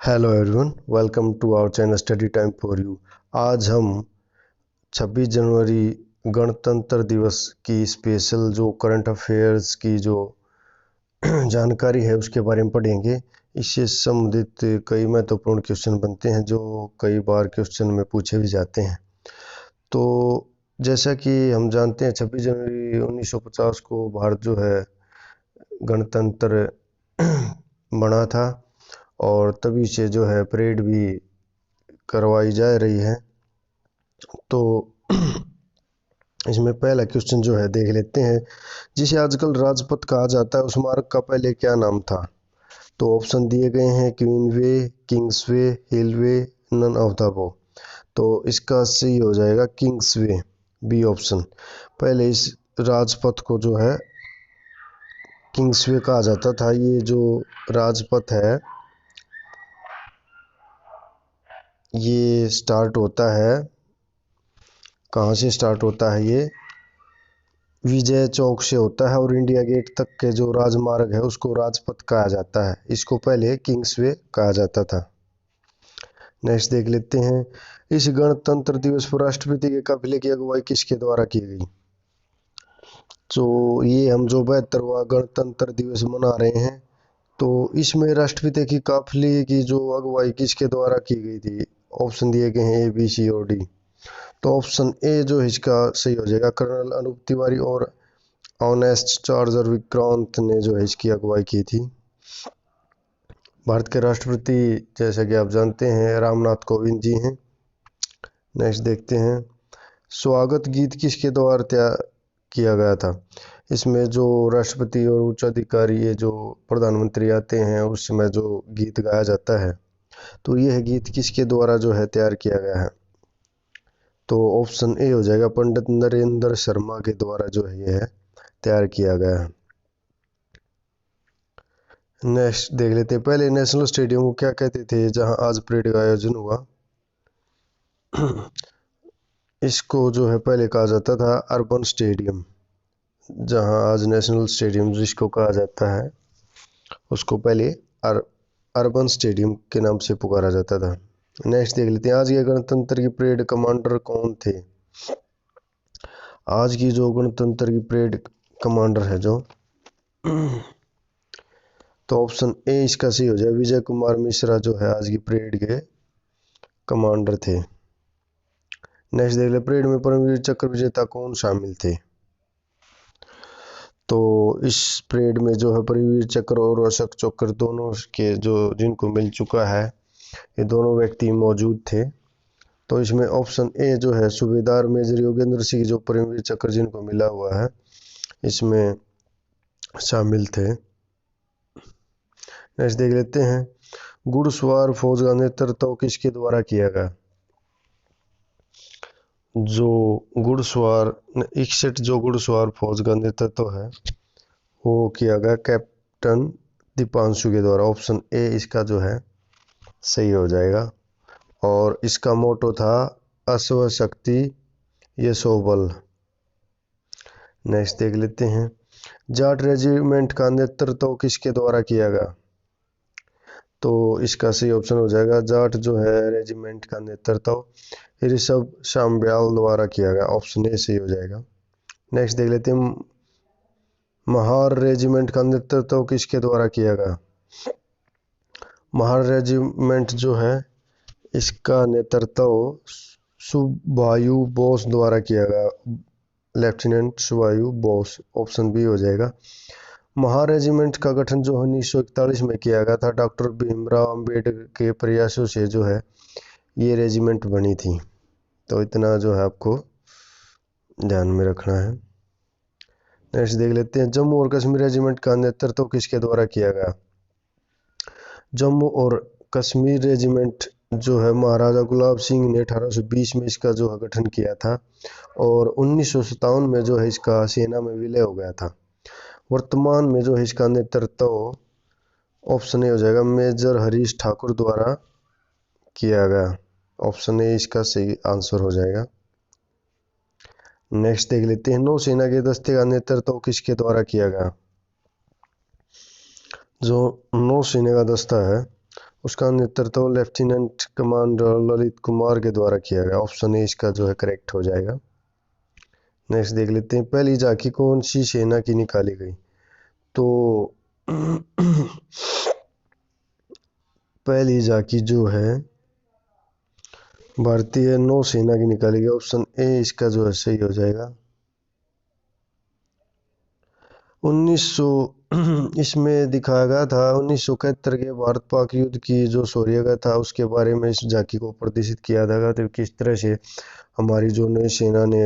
Hello everyone, welcome to our channel study time for you. आज हम 26 जनवरी गणतंत्र दिवस की स्पेशल जो करंट अफेयर्स की जो जानकारी है उसके बारे में पढ़ेंगे। इससे संबंधित कई महत्वपूर्ण क्वेश्चन बनते हैं जो कई बार क्वेश्चन में पूछे भी जाते हैं। तो जैसा कि हम जानते हैं 26 जनवरी 1950 को भारत जो है गणतंत्र बना था और तभी से जो है परेड भी करवाई जा रही है। तो इसमें पहला क्वेश्चन जो है देख लेते हैं। जिसे आजकल राजपथ कहा जाता है उस मार्ग का पहले क्या नाम था? तो ऑप्शन दिए गए हैं queen way, kings way, hill way, none of the above. तो इसका सही हो जाएगा किंग्स वे, बी ऑप्शन। पहले इस राजपथ को जो है किंग्स वे कहा जाता था। ये जो राजपथ है ये स्टार्ट होता है, कहाँ से स्टार्ट होता है? ये विजय चौक से होता है और इंडिया गेट तक के जो राजमार्ग है उसको राजपथ कहा जाता है। इसको पहले किंग्स वे कहा जाता था। नेक्स्ट देख लेते हैं। इस गणतंत्र दिवस पर राष्ट्रपति के काफिले की अगुवाई किसके द्वारा की गई? तो ये हम जो 72वां गणतंत्र दिवस मना रहे हैं, तो इसमें राष्ट्रपति की काफिले की जो अगुवाई किसके द्वारा की गई थी? ऑप्शन दिए गए हैं ए, बी, सी और डी। तो ऑप्शन ए जो है इसका सही हो जाएगा। कर्नल अनूप तिवारी और ऑनेस्ट चार्जर विक्रांत ने जो है इसकी अगुवाई की थी। भारत के राष्ट्रपति जैसा कि आप जानते हैं रामनाथ कोविंद जी हैं। नेक्स्ट देखते हैं। स्वागत गीत किसके द्वारा तैयार किया गया था? इसमें जो राष्ट्रपति और उच्च अधिकारी ये जो प्रधानमंत्री आते हैं उस समय जो गीत गाया जाता है, तो यह गीत किसके द्वारा जो है तैयार किया गया है? तो ऑप्शन ए हो जाएगा पंडित नरेंद्र शर्मा के द्वारा जो है यह तैयार किया गया है। नेक्स्ट देख लेते हैं। पहले नेशनल स्टेडियम को क्या कहते थे जहां आज परेड का आयोजन हुआ? इसको जो है पहले कहा जाता था अर्बन स्टेडियम। जहां आज नेशनल स्टेडियम जिसको कहा जाता है उसको पहले अर्बन स्टेडियम के नाम से पुकारा जाता था। नेक्स्ट देख लेते हैं। आज के गणतंत्र की परेड कमांडर कौन थे? आज की जो गणतंत्र की परेड कमांडर है जो तो ऑप्शन ए इसका सही हो जाए। विजय कुमार मिश्रा जो है आज की परेड के कमांडर थे। नेक्स्ट देख ले। परेड में परमवीर चक्र विजेता कौन शामिल थे? तो इस परेड में जो है परमवीर चक्र और अशोक चक्र दोनों के जो जिनको मिल चुका है ये दोनों व्यक्ति मौजूद थे। तो इसमें ऑप्शन ए जो है सूबेदार मेजर योगेंद्र सिंह जो परमवीर चक्र जिनको मिला हुआ है इसमें शामिल थे। नेक्स्ट देख लेते हैं। घुड़सवार फौज का नेतृत्व किसके द्वारा किया गया? जो घुड़सवार 61 जो घुड़सवार फौज का नेतृत्व है वो किया गया कैप्टन दीपांशु के द्वारा। ऑप्शन ए इसका जो है सही हो जाएगा और इसका मोटो था अश्व शक्ति यशो बल। नेक्स्ट देख लेते हैं। जाट रेजिमेंट का नेतृत्व किसके द्वारा किया गया? तो इसका सही ऑप्शन हो जाएगा जाट जो है रेजिमेंट का नेतृत्व ऋषभ शामब्याल द्वारा किया गया। ऑप्शन ए सही हो जाएगा। नेक्स्ट देख लेते हैं। महार रेजिमेंट का नेतृत्व किसके द्वारा किया गया? महार रेजिमेंट जो है इसका नेतृत्व सुभायु बोस द्वारा किया गया। लेफ्टिनेंट सुभायु बोस, ऑप्शन बी हो जाएगा। महार रेजिमेंट का गठन जो 1941 में किया गया था डॉक्टर भीमराव अंबेडकर के प्रयासों से जो है ये रेजिमेंट बनी थी। तो इतना जो है आपको ध्यान में रखना है। नेक्स्ट देख लेते हैं। जम्मू और कश्मीर रेजिमेंट का नेतृत्व किसके द्वारा किया गया? जम्मू और कश्मीर रेजिमेंट जो है महाराजा गुलाब सिंह ने 1820 में इसका जो है गठन किया था और 1957 में जो है इसका सेना में विलय हो गया था। वर्तमान में जो है इसका नेतृत्व ऑप्शन ए हो जाएगा मेजर हरीश ठाकुर द्वारा किया गया। ऑप्शन ए इसका सही आंसर हो जाएगा। नेक्स्ट देख लेते हैं। नौसेना के दस्ते का नेतृत्व किसके द्वारा किया गया? जो नौसेना का दस्ता है उसका नेतृत्व लेफ्टिनेंट कमांडर ललित कुमार के द्वारा किया गया। ऑप्शन ए इसका जो है करेक्ट हो जाएगा। नेक्स्ट देख लेते हैं, पहली झांकी कौन सी सेना की निकाली गई? तो पहली झांकी जो है भारतीय नौसेना की निकाली गई। ऑप्शन ए इसका जो है सही हो जाएगा। 1900 इसमें दिखाया गया था 1971 के भारत पाक युद्ध की जो शौर्यगाथा था उसके बारे में इस झांकी को प्रदर्शित किया था, तो किस तरह से हमारी जो नई सेना ने,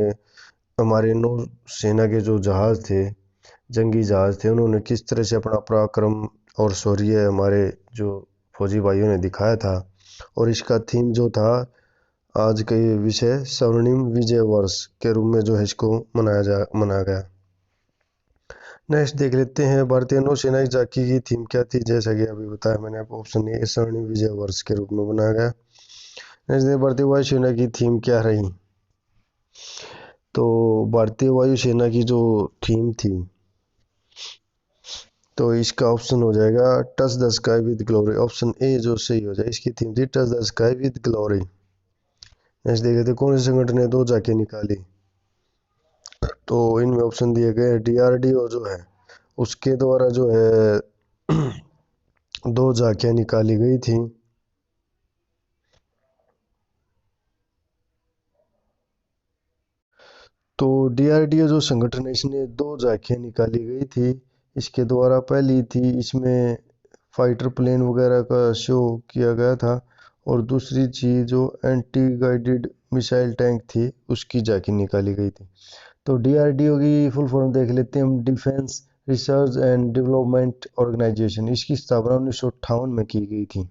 हमारे नौ सेना के जो जहाज थे, जंगी जहाज थे, उन्होंने किस तरह से अपना पराक्रम और शौर्य हमारे जो फौजी भाइयों ने दिखाया था। और इसका थीम जो था आज के विषय स्वर्णिम विजय वर्ष के रूप में जो है इसको मनाया गया। नेक्स्ट देख लेते हैं, भारतीय नौसेना की झांकी की थीम क्या थी? जैसा कि अभी बताया मैंने आपको, ऑप्शन ए स्वर्णिम विजय वर्ष के रूप में बनाया गया। नेक्स्ट देखिए, भारतीय वायुसेना की थीम क्या रही? तो भारतीय वायुसेना की जो थीम थी, तो इसका ऑप्शन हो जाएगा touch the sky with glory. Option A जो सही हो जाए, इसकी थीम थी touch the sky with glory. Next देख लेते हैं, कौन से संगठन ने 2 झांकियां निकाली? तो इनमें ऑप्शन दिए गए, डीआरडीओ जो है उसके द्वारा जो है 2 झांकियां निकाली गई थी। तो डीआरडीओ जो संगठन है इसने 2 झांकियां निकाली गई थी। इसके द्वारा पहली थी, इसमें फाइटर प्लेन वगैरह का शो किया गया था, और दूसरी चीज जो एंटी गाइडेड मिसाइल टैंक थी उसकी झांकी निकाली गई थी। तो डीआरडीओ की फुल फॉर्म देख लेते हैं हम, defence research and development organisation. इसकी स्थापना 1958 में की गई थी।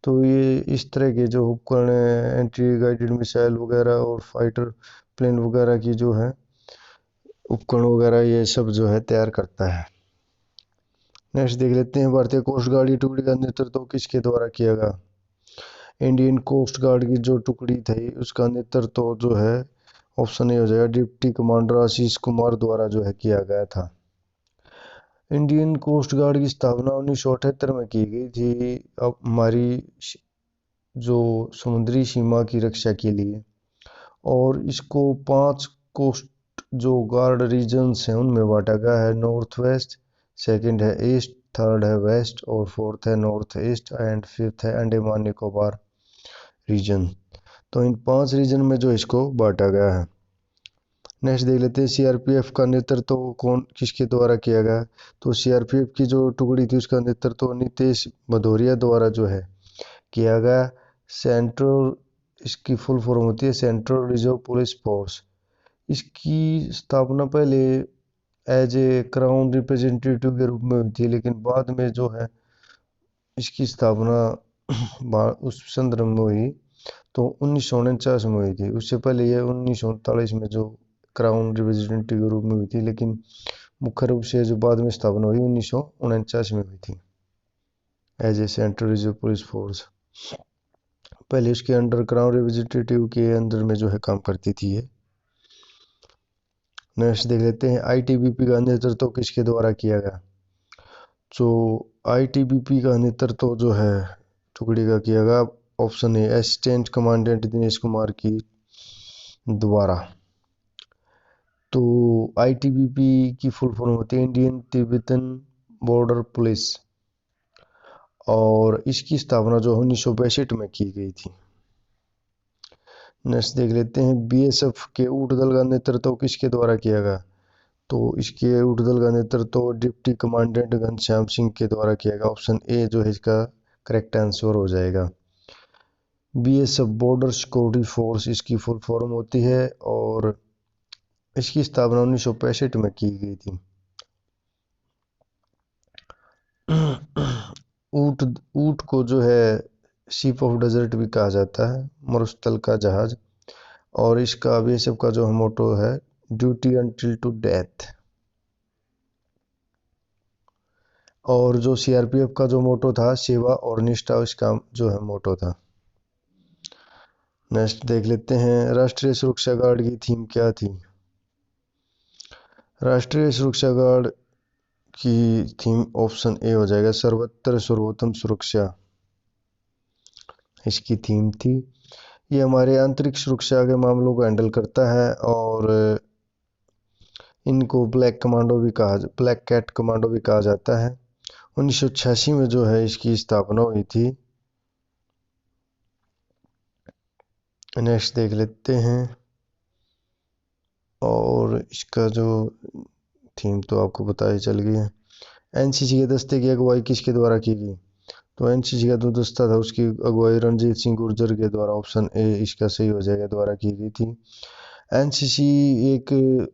तो ये इस तरह के जो उपकरण हैं, एंटी गाइडेड मिसाइल वगैरह और फाइटर प्लेन वगैरह की जो है उपकरण वगैरह, ये सब जो है तैयार करता है। नेक्स्ट देख लेते हैं, भारतीय कोस्ट गार्ड की टुकड़ी का नेतृत्व किसके द्वारा किया गया? इंडियन कोस्ट गार्ड की जो टुकड़ी थी उसका नेतृत्व जो है ऑप्शन ए हो जाएगा, डिप्टी कमांडर आशीष कुमार द्वारा जो है किया गया था। इंडियन कोस्ट गार्ड की स्थापना 1978 में की गई थी, अब हमारी जो समुद्री सीमा की रक्षा के लिए। और इसको 5 कोस्ट जो गार्ड रीजन्स हैं उनमें बांटा गया है। नॉर्थ वेस्ट, सेकंड है ईस्ट, थर्ड है वेस्ट, और फोर्थ है नॉर्थ ईस्ट, एंड फिफ्थ है अंडमान निकोबार रीजन। तो इन 5 रीजन में जो इसको बांटा गया है। नेक्स्ट देख लेते हैं, सीआरपीएफ का नेतृत्व कौन किसके द्वारा किया गया? तो सीआरपीएफ की जो टुकड़ी थी उसका नेतृत्व नीतीश भदौरिया द्वारा जो है किया गया। सेंट्रल, इसकी फुल फॉर्म होती है सेंट्रल रिजर्व पुलिस फोर्स। इसकी स्थापना पहले एज ए क्राउन रिप्रेजेंटेटिव के रूप में हुई थी, लेकिन बाद में जो है इसकी स्थापना उस संदर्भ में हुई तो 1949 में हुई थी। उससे पहले ये 1939 में जो क्राउन रिप्रेजेंटेटिव के रूप में हुई थी, लेकिन मुख्य रूप से जो बाद में स्थापना हुई 1949 में हुई थी as a central reserve police force. पहले उसके अंडर क्राउन रिप्रेजेंटेटिव के अंदर में जो है काम करती थी ये। नेक्स्ट देख लेते हैं, आईटीबीपी का नेतृत्व किसके द्वारा किया गया? जो आईटीबीपी का नेतृत्व जो है टुकड़ी का किया गया, option A assistant commandant Dinesh Kumar की द्वारा। तो आईटीबीपी की फुल फॉर्म होती है इंडियन तिब्बतन बॉर्डर पुलिस, और इसकी स्थापना जो 1962 में की गई थी। नेक्स्ट देख लेते हैं, बीएसएफ के ऊँट दल का नेतृत्व किसके द्वारा किया गया? तो इसके ऊँट दल का नेतृत्व डिप्टी कमांडेंट घनश्याम सिंह के द्वारा किया गया। ऑप्शन ए जो है इसका करेक्ट आंसर हो जाएगा। बीएसएफ बॉर्डर सिक्योरिटी फोर्स इसकी फुल फॉर्म होती है, और इसकी स्थापना 1965 में की गई थी। ऊँट को जो है शिप ऑफ डेजर्ट भी कहा जाता है, मरुस्थल का जहाज। और इसका बीएसएफ का जो मोटो है, ड्यूटी अंटिल टू डेथ। और जो सीआरपीएफ का जो मोटो था, सेवा और निष्ठा, इसका जो है मोटो था। नेक्स्ट देख लेते हैं, राष्ट्रीय सुरक्षा गार्ड की थीम क्या थी? राष्ट्रीय सुरक्षा गार्ड की थीम ऑप्शन ए हो जाएगा, सर्वत्र सर्वोत्तम सुरक्षा। इसकी थीम थी। ये हमारे आंतरिक सुरक्षा के मामलों को हैंडल करता है और इनको ब्लैक कैट कमांडो भी कहा जाता है। 1986 में जो है इसकी स्थापना हुई थी। नेक्स्ट देख लेते हैं। और इसका जो थीम तो आपको पता ही चल गई है। एनसीसी के दस्ते की अगुवाई किसके द्वारा की गई? तो एनसीसी का जो दस्ता था उसकी अगुवाई रणजीत सिंह गुर्जर के द्वारा, ऑप्शन ए इसका सही हो जाएगा, द्वारा की गई थी। एनसीसी एक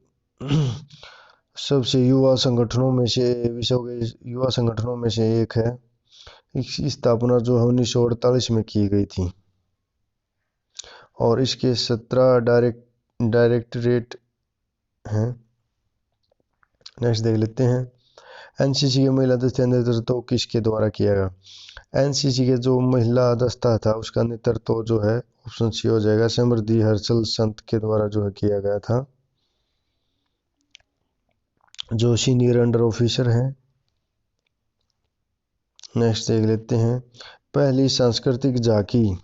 सबसे युवा संगठनों में से विश्व के युवा संगठनों में से एक है। इसकी स्थापना जो है 1948 में की गई थी और इसके 17 डायरेक्टरेट हैं। नेक्स्ट देख लेते हैं। एनसीसी के महिला दस्ते का नेतृत्व किसके द्वारा किया गया? एनसीसी के जो महिला दस्ता था उसका नेतृत्व जो है ऑप्शन सी हो जाएगा, समृद्धि हर्षल संत के द्वारा जो है किया गया था, जो सीनियर अंडर ऑफिसर हैं। नेक्स्ट देख लेते हैं। पहली सांस्कृतिक झांकी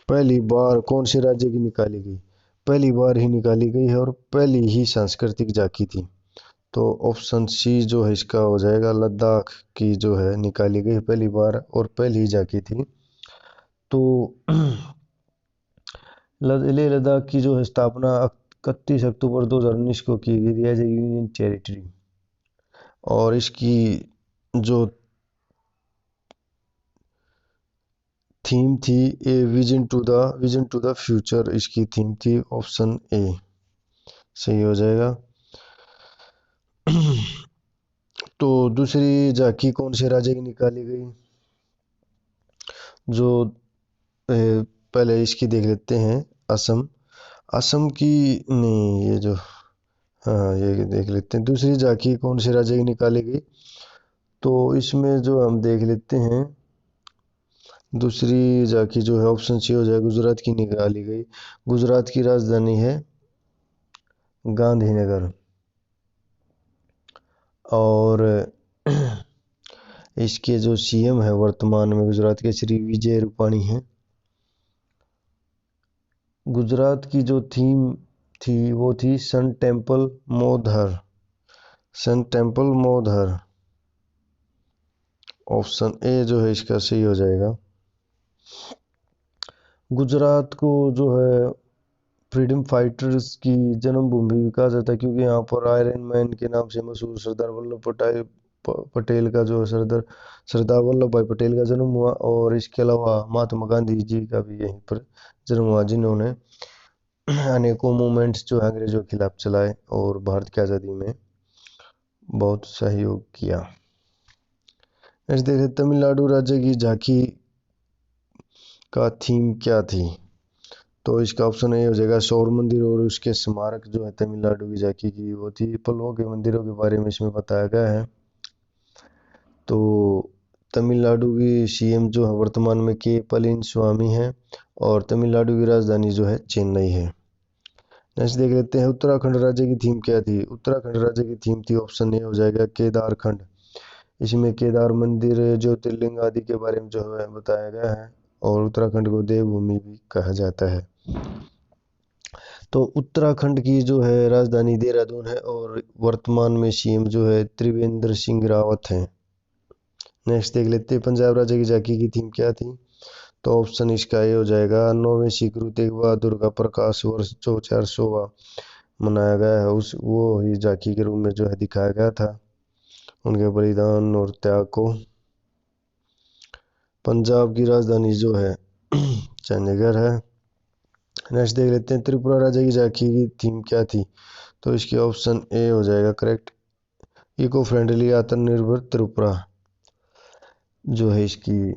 पहली बार कौन से राज्य की निकाली गई? पहली बार ही निकाली गई है और पहली ही सांस्कृतिक झांकी थी। तो ऑप्शन सी जो है इसका हो जाएगा, लद्दाख की जो है निकाली गई पहली बार और पहली ही झांकी थी। तो लेह लद्दाख की जो है स्थापना 31 अक्टूबर 2019 को की गई थी एज ए यूनियन टेरिटरी। और इसकी जो थीम थी a vision to the future, इसकी थीम थी, ऑप्शन ए सही हो जाएगा। तो दूसरी झांकी कौन से राज्य की निकाली गई? जो पहले इसकी देख लेते हैं। असम की नहीं, ये जो हाँ ये देख लेते हैं। दूसरी झांकी कौन से राज्य की निकाली गई? तो इसमें जो हम देख लेते हैं, दूसरी झांकी जो है ऑप्शन सी हो जाएगा, गुजरात की निकाली गई। गुजरात की राजधानी है गांधीनगर। और इसके जो सीएम है वर्तमान में गुजरात के श्री विजय रूपाणी हैं। गुजरात की जो थीम थी वो थी सन टेम्पल मोधर। ऑप्शन ए जो है इसका सही हो जाएगा। गुजरात को जो है फ्रीडम फाइटर्स की जन्मभूमि भी कहा जाता है, क्योंकि यहाँ पर आयरन मैन के नाम से मशहूर सरदार वल्लभ पटेल का जो सरदार वल्लभ भाई पटेल का जन्म हुआ। और इसके अलावा महात्मा गांधी जी का भी यहीं पर जन्म हुआ, जिन्होंने अनेकों मूवमेंट्स जो है अंग्रेजों के खिलाफ चलाए और भारत की आज़ादी में बहुत सहयोग किया। नेक्स्ट देखिए, तमिलनाडु राज्य की झांकी का थीम क्या थी? तो इसका ऑप्शन ए हो जाएगा, सौर मंदिर और उसके स्मारक जो है तमिलनाडु की झांकी की वो थी। पलों के मंदिरों के बारे में इसमें बताया गया है। तो तमिलनाडु की सीएम जो है वर्तमान में के पलनीस्वामी है और तमिलनाडु की राजधानी जो है चेन्नई है। नेक्स्ट देख लेते हैं, उत्तराखंड राज्य की थीम क्या थी? उत्तराखंड राज्य की थीम थी, ऑप्शन ए हो जाएगा, केदारखंड। इसमें केदार मंदिर, ज्योतिर्लिंग आदि के बारे में जो है बताया गया है और उत्तराखंड को देवभूमि भी कहा जाता है। तो उत्तराखंड की जो है राजधानी देहरादून है और वर्तमान में सीएम जो है त्रिवेंद्र सिंह रावत हैं। नेक्स्ट देख लेते हैं, पंजाब राज्य की झांकी की थीम क्या थी? तो ऑप्शन इसका ये हो जाएगा, 9वें सिख गुरु तेग बहादुर का प्रकाश वर्ष जो 400वां मनाया गया है, उस वो ही झांकी के रूप में जो है दिखाया गया था, उनके बलिदान और त्याग को। पंजाब की राजधानी जो है चंडीगढ़ है। नेक्स्ट देख लेते हैं, त्रिपुरा राज्य की झांकी की थीम क्या थी? तो इसकी ऑप्शन ए हो जाएगा करेक्ट, इको फ्रेंडली आत्मनिर्भर त्रिपुरा जो है इसकी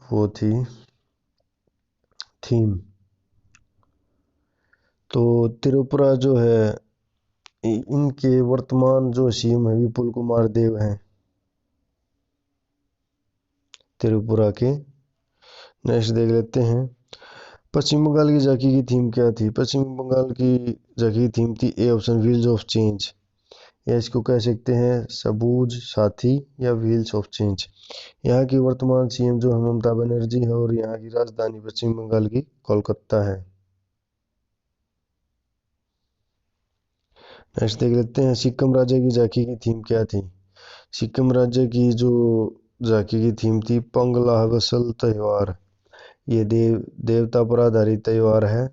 वो थी थीम। तो त्रिपुरा जो है इनके वर्तमान जो सीएम है विपुल कुमार देव हैं त्रिपुरा के। नेक्स्ट देख लेते हैं, पश्चिम बंगाल की झांकी की थीम क्या थी? पश्चिम बंगाल की झांकी की थीम थी A option, wheels of change. या इसको कह सकते हैं सबूज साथी या व्हील्स ऑफ चेंज। यहाँ की वर्तमान सीएम जो है ममता बनर्जी है और यहाँ की राजधानी पश्चिम बंगाल की कोलकाता है। नेक्स्ट देख लेते हैं सिक्किम राज्य की झांकी की थीम क्या थी। सिक्किम राज्य की जो झांकी की थीम थी पंगला गसल त्योहार। ये देवता पर आधारित त्योहार है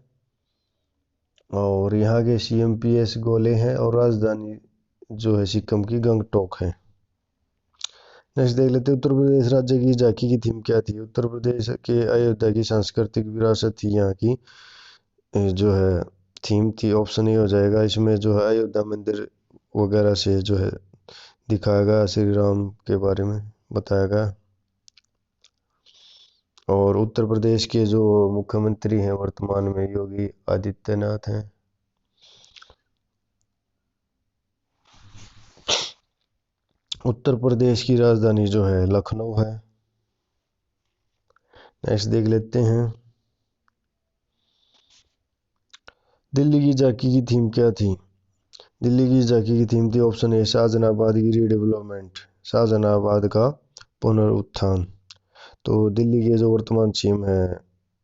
और यहाँ के सीएम पीएस गोले हैं और राजधानी जो है सिक्किम की गंगटोक है। नेक्स्ट देख लेते हैं उत्तर प्रदेश राज्य की झांकी की थीम क्या थी। उत्तर प्रदेश के अयोध्या की सांस्कृतिक विरासत थी यहाँ की जो है थीम थी। ऑप्शन ए हो जाएगा। इसमें जो है अयोध्या मंदिर वगैरह से जो है दिखाया गया, श्री राम के बारे में बताया गया। और उत्तर प्रदेश के जो मुख्यमंत्री हैं वर्तमान में योगी आदित्यनाथ हैं। उत्तर प्रदेश की राजधानी जो है लखनऊ है। नेक्स्ट देख लेते हैं दिल्ली की झांकी की थीम क्या थी। दिल्ली की झांकी की थीम थी ऑप्शन ए शाहजहानाबाद की रीडेवलपमेंट, शाहजहानाबाद का पुनरुत्थान। तो दिल्ली के जो वर्तमान सीएम है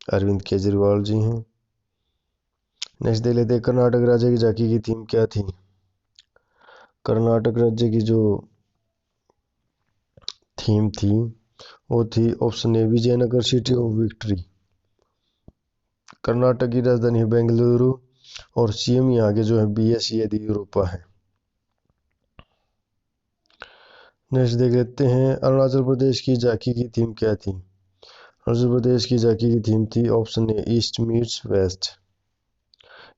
अरविंद केजरीवाल जी हैं। नेक्स्ट देख लेते हैं कर्नाटक राज्य की झांकी की थीम क्या थी। कर्नाटक राज्य की जो थीम थी वो थी option A Vijayanagar city of victory. Karnataka की राजधानी है बेंगलुरु और सीएम यहाँ के जो है बीएस येदियुरप्पा है। नेक्स्ट देख लेते हैं अरुणाचल प्रदेश की झांकी की थीम क्या थी। अरुणाचल प्रदेश की झांकी की थीम थी option A east meets west,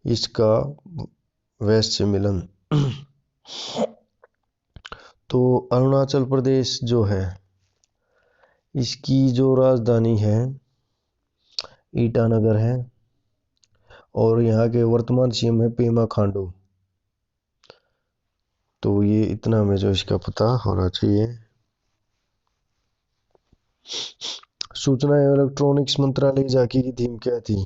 east का वेस्ट से मिलन। तो अरुणाचल प्रदेश जो है इसकी जो राजधानी है ईटानगर है और यहाँ के वर्तमान सीएम है पेमा खांडू। तो ये इतना हमें जो इसका पता होना चाहिए। सूचना एवं इलेक्ट्रॉनिक्स मंत्रालय की झांकी की थीम क्या थी।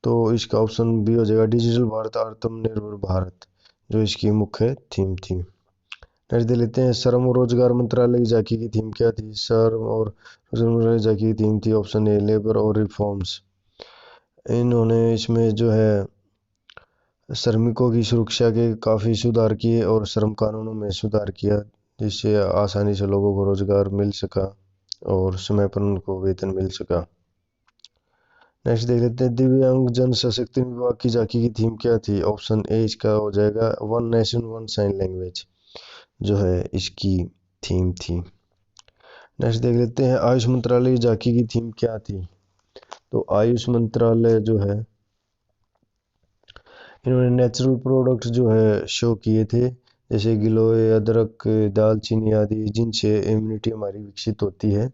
तो इसका ऑप्शन बी हो जाएगा डिजिटल भारत आत्मनिर्भर भारत, जो इसकी मुख्य थीम थी। नेक्स्ट दे लेते हैं श्रम और रोजगार मंत्रालय की झांकी की थीम क्या थी। श्रम और रोजगार मंत्रालय की झांकी की थीम थी ऑप्शन ए लेबर और रिफॉर्म्स। इन्होंने इसमें जो है श्रमिकों की सुरक्षा के काफ़ी सुधार किए और श्रम कानूनों में सुधार किया जिससे आसानी से लोगों को रोजगार मिल सका और समय पर उनको वेतन मिल सका। नेक्स्ट देख लेते हैं दिव्यांग जन सशक्तिकरण विभाग की झांकी की थीम क्या थी। ऑप्शन ए इसका हो जाएगा one nation one sine language, जो है इसकी थीम थी। नेक्स्ट देख लेते हैं आयुष मंत्रालय की झांकी की थीम क्या थी। तो आयुष मंत्रालय जो है इन्होंने नेचुरल प्रोडक्ट जो है शो किए थे जैसे गिलोय, अदरक, दालचीनी आदि, जिनसे इम्यूनिटी हमारी विकसित होती है,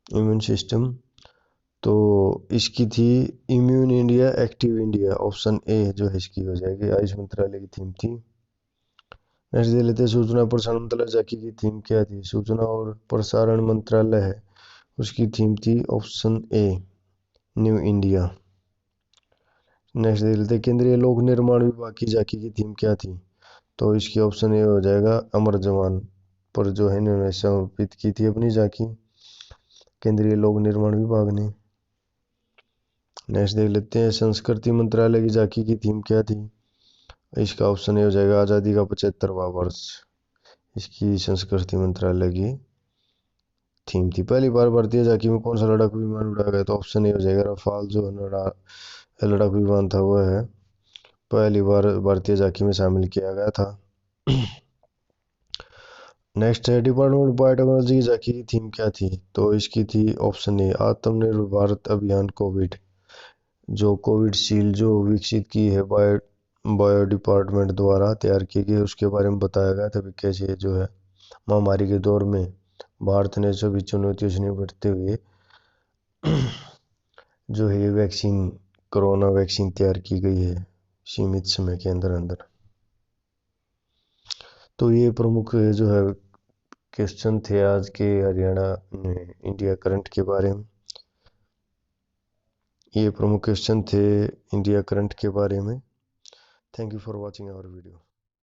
इम्यून सिस्टम। तो इसकी थी immune India active India. Option A जो है इसकी हो जाएगी। आयुष मंत्रालय की थीम थी। नेक्स्ट दे लेते हैं सूचना प्रसारण मंत्रालय झांकी की थीम क्या थी। सूचना और प्रसारण मंत्रालय है उसकी थीम थी option a new India. Next देख लेते हैं केंद्रीय लोक निर्माण विभाग की झांकी की थीम क्या थी। तो इसकी ऑप्शन ए हो जाएगा अमर जवान पर जो है इन्होंने समर्पित की थी अपनी झांकी केंद्रीय लोक निर्माण विभाग ने। नेक्स्ट देख लेते हैं संस्कृति मंत्रालय की झांकी की थीम क्या थी। इसका ऑप्शन ए हो जाएगा आज़ादी का 75वां वर्ष, इसकी संस्कृति मंत्रालय की थीम थी। पहली बार भारतीय झांकी में कौन सा लड़ाकू विमान उड़ाया गया। तो ऑप्शन ए हो जाएगा रफाल जो लड़ाकू विमान था वह है पहली बार भारतीय झांकी में शामिल किया गया था। नेक्स्ट है डिपार्टमेंट ऑफ बायोटेक्नोलॉजी की झांकी की थीम क्या थी। तो इसकी थी ऑप्शन ए आत्मनिर्भर भारत अभियान कोविड, जो कोविडशील्ड जो विकसित की है बायो डिपार्टमेंट द्वारा तैयार की गई उसके बारे में बताया गया था कि कैसे जो है महामारी के दौर में भारत ने सभी चुनौतियों से निपटते हुए जो है ये वैक्सीन कोरोना वैक्सीन तैयार की गई है सीमित समय के अंदर। तो ये प्रमुख जो है क्वेश्चन थे आज के हरियाणा इंडिया करंट के बारे में। ये प्रमुख क्वेश्चन थे इंडिया करंट के बारे में। Thank you for watching our video.